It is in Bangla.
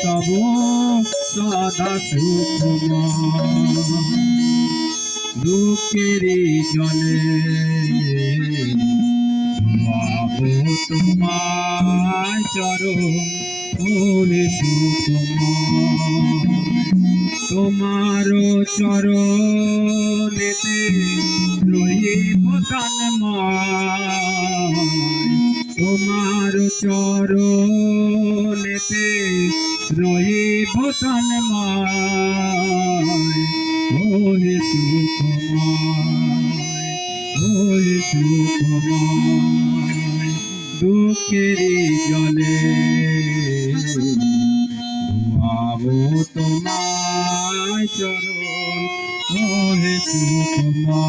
তব সদা সুখময়। দুঃখেরি জলে পাবো তোমার চরণ ওরে সুখময়। তোমার চরণেতে রহিব তন্ময়। তোমার চরণেতে রহিব তন্ময়। ওহে সুখময়, ওহে সুখময়। দুঃখেরি জলে ধোয়াবো তোমার চরণ ওহে সুখময়।